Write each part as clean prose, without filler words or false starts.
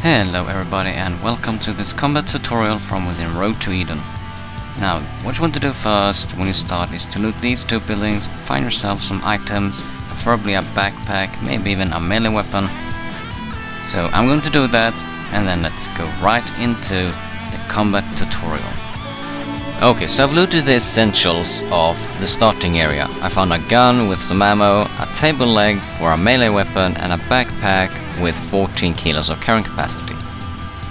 Hello everybody and welcome to this combat tutorial from within Road to Eden. Now, what you want to do first when you start is to loot these two buildings, find yourself some items, preferably a backpack, maybe even a melee weapon. So I'm going to do that, and then let's go right into the combat tutorial. Okay, so I've looted the essentials of the starting area. I found a gun with some ammo, a table leg for a melee weapon, and a backpack with 14 kilos of carrying capacity,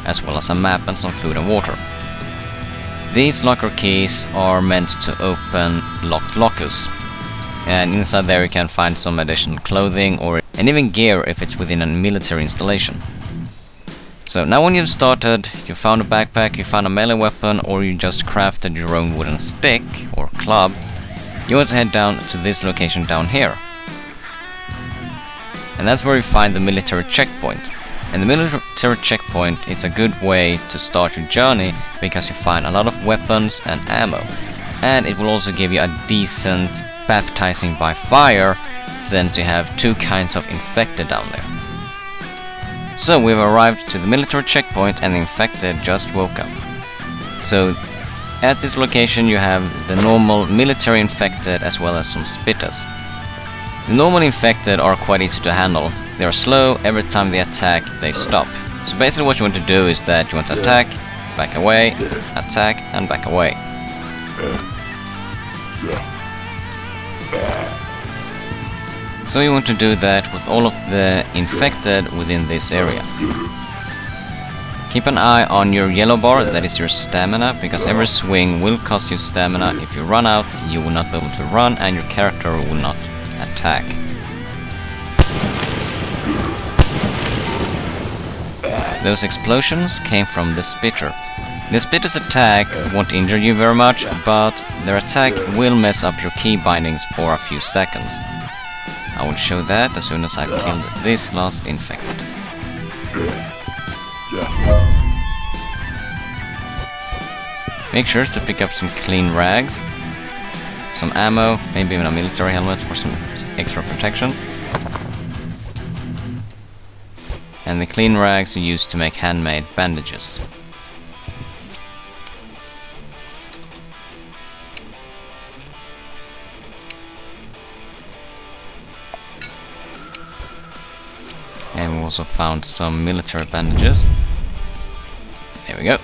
as well as a map and some food and water. These locker keys are meant to open locked lockers, and inside there you can find some additional clothing and even gear if it's within a military installation. So now when you've started, you found a backpack, you found a melee weapon, or you just crafted your own wooden stick or club, you want to head down to this location down here. And that's where you find the military checkpoint. And the military checkpoint is a good way to start your journey because you find a lot of weapons and ammo. And it will also give you a decent baptizing by fire, since you have two kinds of infected down there. So we've arrived to the military checkpoint and the infected just woke up. So at this location you have the normal military infected as well as some spitters. The normal infected are quite easy to handle. They are slow, every time they attack they stop. So basically what you want to do is that you want to attack, back away, attack and back away. So you want to do that with all of the infected within this area. Keep an eye on your yellow bar, that is your stamina, because every swing will cost you stamina. If you run out, you will not be able to run and your character will not attack. Those explosions came from the spitter. The spitter's attack won't injure you very much, but their attack will mess up your key bindings for a few seconds. I will show that as soon as I've killed this last infected. Make sure to pick up some clean rags, some ammo, maybe even a military helmet for some extra protection. And the clean rags you use to make handmade bandages. And we also found some military bandages. There we go.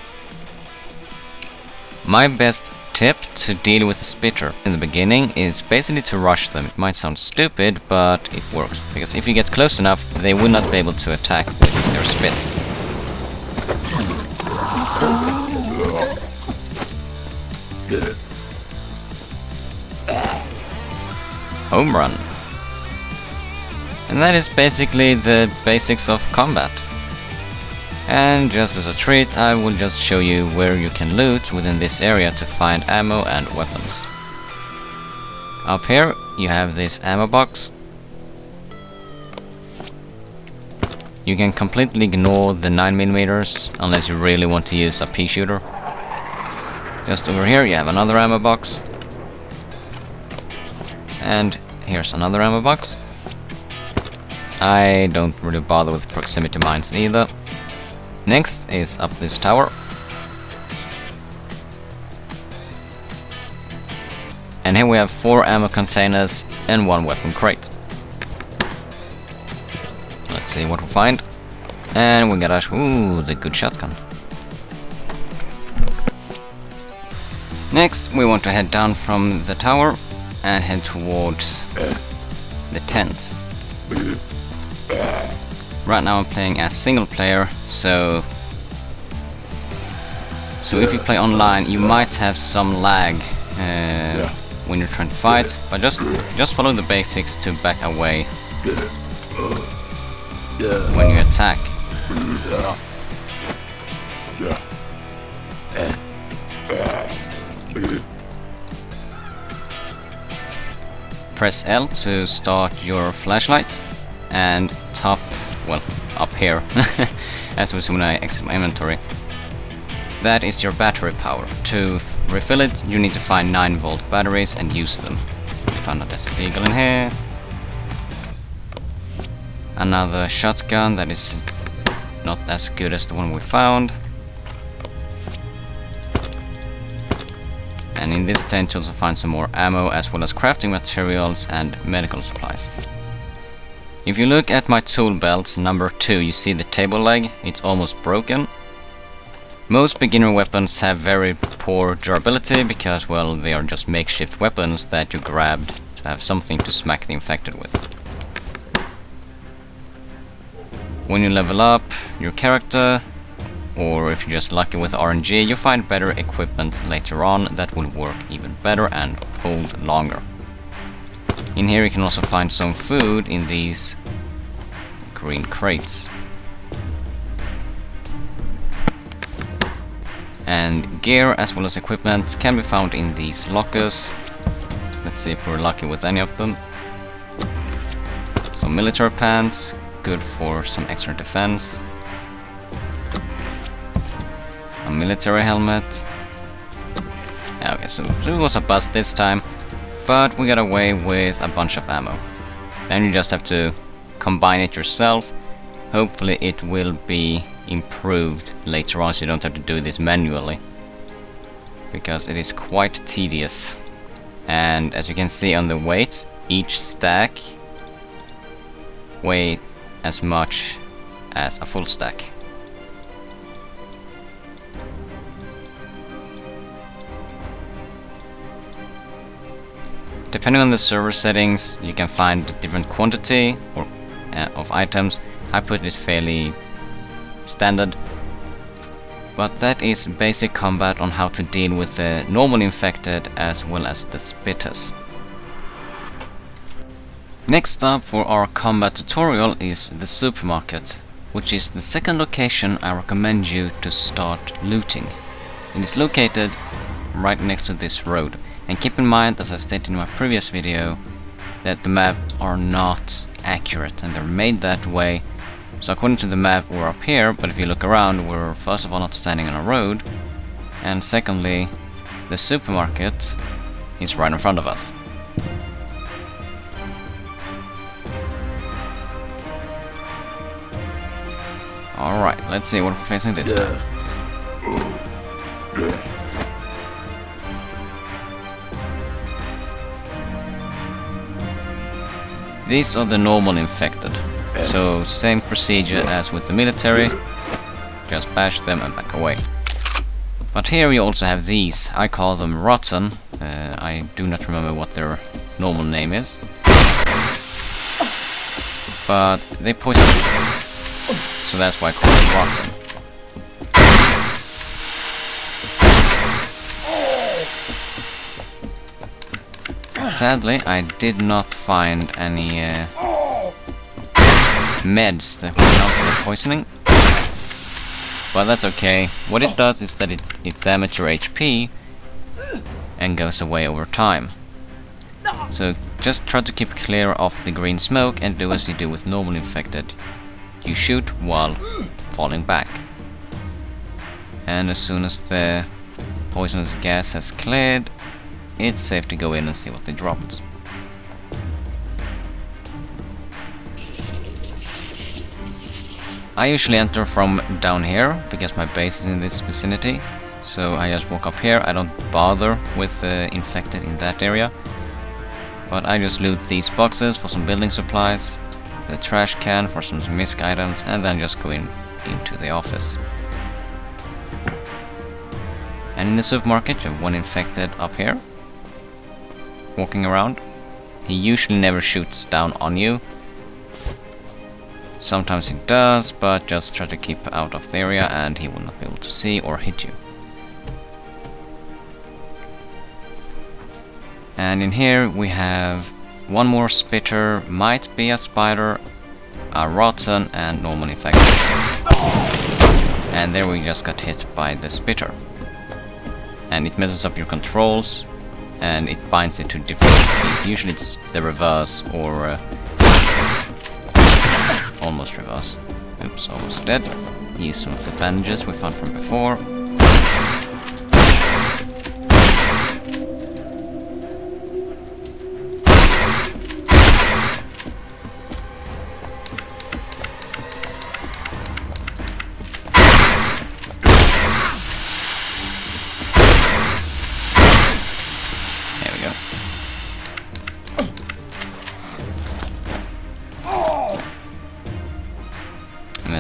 My best tip to deal with the spitter in the beginning is basically to rush them. It might sound stupid, but it works. Because if you get close enough, they will not be able to attack with their spits. Home run. And that is basically the basics of combat. And just as a treat, I will just show you where you can loot within this area to find ammo and weapons. Up here you have this ammo box. You can completely ignore the 9mm unless you really want to use a pea shooter. Just over here you have another ammo box. And here's another ammo box. I don't really bother with proximity mines either. Next is up this tower. And here we have 4 ammo containers and 1 weapon crate. Let's see what we find. And we got the good shotgun. Next we want to head down from the tower and head towards the tents. Right now I'm playing as single player, so if you play online you might have some lag when you're trying to fight, but just follow the basics to back away when you attack. Press L to start your flashlight, and up here, as soon as I exit my inventory. That is your battery power. To refill it, you need to find 9-volt batteries and use them. We found a Desert Eagle in here. Another shotgun that is not as good as the one we found. And in this tent you also find some more ammo as well as crafting materials and medical supplies. If you look at my tool belt number 2, you see the table leg, it's almost broken. Most beginner weapons have very poor durability because, well, they are just makeshift weapons that you grabbed to have something to smack the infected with. When you level up your character, or if you're just lucky with RNG, you find better equipment later on that will work even better and hold longer. In here you can also find some food in these green crates. And gear as well as equipment can be found in these lockers. Let's see if we're lucky with any of them. Some military pants, good for some extra defense. A military helmet. Okay, so it was a bust this time, but we got away with a bunch of ammo. Then you just have to combine it yourself. Hopefully it will be improved later on so you don't have to do this manually, because it is quite tedious. And as you can see on the weight, each stack weighs as much as a full stack. Depending on the server settings, you can find different quantity or of items. I put it fairly standard, but that is basic combat on how to deal with the normal infected as well as the spitters. Next up for our combat tutorial is the supermarket, which is the second location I recommend you to start looting. It is located right next to this road, and keep in mind, as I stated in my previous video, that the maps are not accurate and they're made that way. So according to the map we're up here, but if you look around we're first of all not standing on a road, and secondly the supermarket is right in front of us. Alright, let's see what we're facing this time. These are the normal infected. So same procedure as with the military, just bash them and back away. But here you also have these, I call them rotten, I do not remember what their normal name is. But they poison me, so that's why I call them rotten. Sadly, I did not find any meds that will counter the poisoning, but that's okay. What it does is that it damages your HP and goes away over time. So just try to keep clear of the green smoke and do as you do with normal infected. You shoot while falling back. And as soon as the poisonous gas has cleared, it's safe to go in and see what they dropped. I usually enter from down here because my base is in this vicinity, so I just walk up here. I don't bother with the infected in that area, but I just loot these boxes for some building supplies, the trash can for some misc items, and then just go into the office. And in the supermarket you have one infected up here walking around. He usually never shoots down on you. Sometimes he does, but just try to keep out of the area and he will not be able to see or hit you. And in here we have one more spitter, might be a spider, a rotten and normal infected. And there we just got hit by the spitter. And it messes up your controls and it binds it to different keys. Usually it's the reverse or almost reverse. Oops, almost dead. Use some of the bandages we found from before.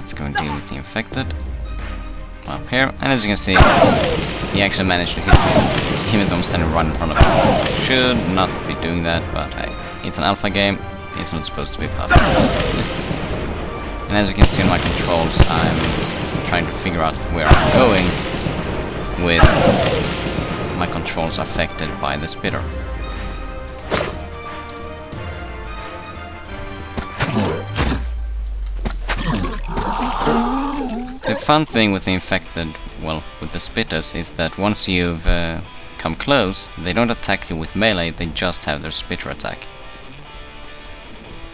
let's go and deal with the infected. Up here, and as you can see, he actually managed to hit me, even though I'm standing right in front of him. Should not be doing that, but hey, it's an alpha game, it's not supposed to be perfect. And as you can see in my controls, I'm trying to figure out where I'm going with my controls affected by the spitter. The fun thing with the infected, well, with the spitters, is that once you've come close, they don't attack you with melee, they just have their spitter attack.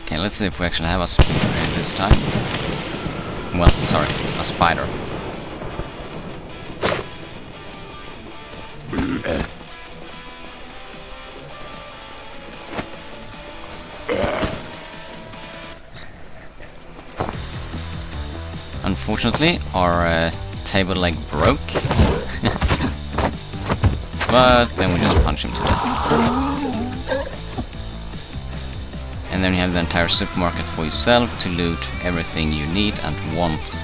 Okay, let's see if we actually have a spitter here this time. Well, sorry, a spider. Unfortunately, our table leg broke. But then we just punch him to death. And then you have the entire supermarket for yourself to loot everything you need and want.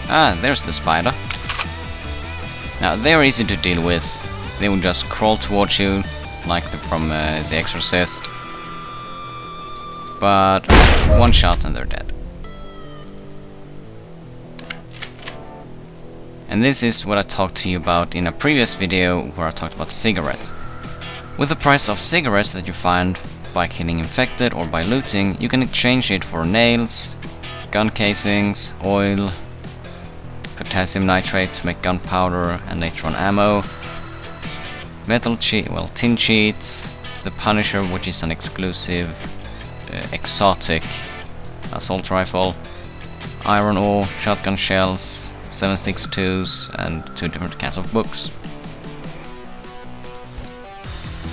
Ah, there's the spider. Now, they're easy to deal with. They will just crawl towards you, like from The Exorcist. But one shot and they're dead. And this is what I talked to you about in a previous video where I talked about cigarettes. With the price of cigarettes that you find by killing infected or by looting, you can exchange it for nails, gun casings, oil, potassium nitrate to make gunpowder and later on ammo, tin sheets, the Punisher, which is an exclusive, exotic assault rifle, iron ore, shotgun shells, 7.62s, and 2 different kinds of books.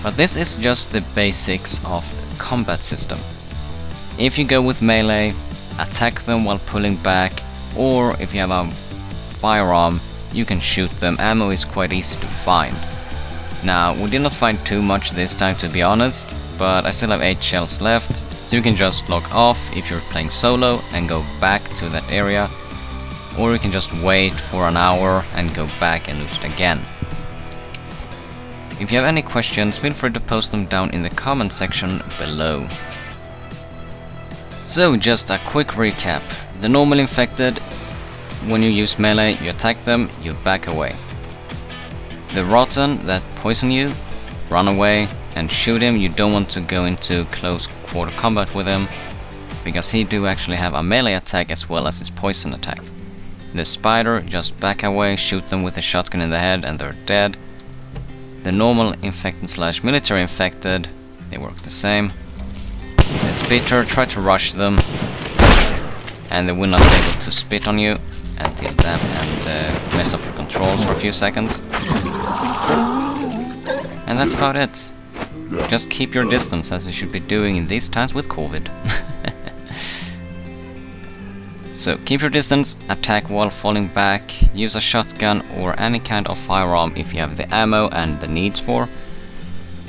But this is just the basics of combat system. If you go with melee, attack them while pulling back, or if you have a firearm, you can shoot them. Ammo is quite easy to find. Now, we did not find too much this time, to be honest, but I still have 8 shells left, so you can just log off if you're playing solo and go back to that area, or you can just wait for an hour and go back and loot it again. If you have any questions, feel free to post them down in the comment section below. So, just a quick recap. The normal infected, when you use melee, you attack them, you back away. The rotten that poison you, run away and shoot him. You don't want to go into close quarter combat with him, because he do actually have a melee attack as well as his poison attack. The spider, just back away, shoot them with a shotgun in the head and they're dead. The normal infected / military infected, they work the same. The spitter, try to rush them, and they will not be able to spit on you and kill them and mess up your controls for a few seconds. And that's about it. Just keep your distance, as you should be doing in these times with COVID. So keep your distance, attack while falling back, use a shotgun or any kind of firearm if you have the ammo and the needs for.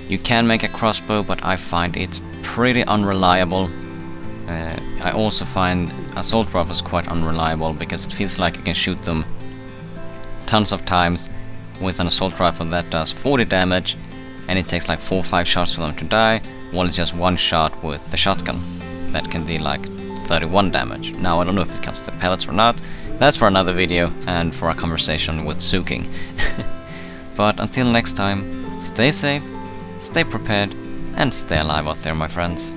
You can make a crossbow, but I find it pretty unreliable. I also find assault rifles quite unreliable, because it feels like you can shoot them tons of times with an assault rifle that does 40 damage, and it takes like 4 or 5 shots for them to die, while it's just 1 shot with the shotgun that can deal like 31 damage. Now I don't know if it counts the pellets or not. That's for another video and for a conversation with Suking. But until next time, stay safe, stay prepared, and stay alive out there, my friends.